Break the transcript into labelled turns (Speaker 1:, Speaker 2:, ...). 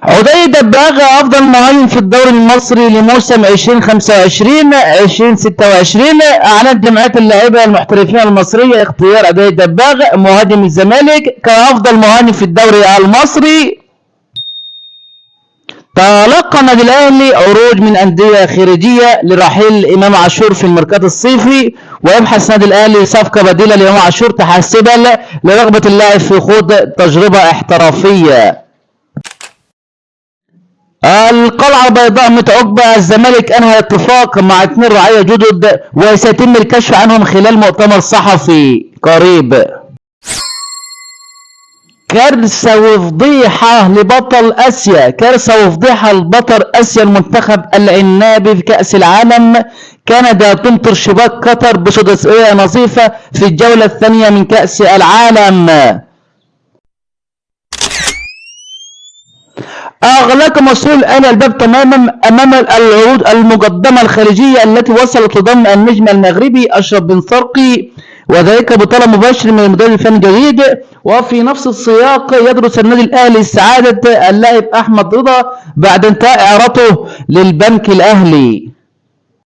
Speaker 1: عدي دباغ أفضل مهاجم في الدوري المصري لموسم 2025 2026. أعلنت جمعية اللاعبين المحترفين المصرية اختيار عدي دباغ مهاجم الزمالك كأفضل مهاجم في الدوري المصري. تلقى النادي الأهلي عروض من أندية خارجية لرحيل إمام عاشور في الميركاتو الصيفي، ويبحث النادي الأهلي صفقة بديلة لإمام عاشور تحسبا لرغبة اللاعب في خوض تجربة احترافية. القلعة البيضاء متعقبة، الزمالك أنهى اتفاق مع 2 رعاية جدد وسيتم الكشف عنهم خلال مؤتمر صحفي قريب. كارثة وفضيحة لبطل آسيا، كارثة وفضيحة لبطل آسيا المنتخب العنابي في كأس العالم. كندا تمطر شباك قطر بسداسية نظيفة في الجولة الثانية من كأس العالم. أغلق مسؤول الأهلي الباب تماما أمام العروض المقدمة الخارجية التي وصلت تضم النجم المغربي أشرف بن شرقي، وذلك بطلب مباشر من المدير الفني الجديد. وفي نفس السياق يدرس النادي الأهلي استعادة اللاعب أحمد رضا بعد انتهاء إعارته للبنك الأهلي.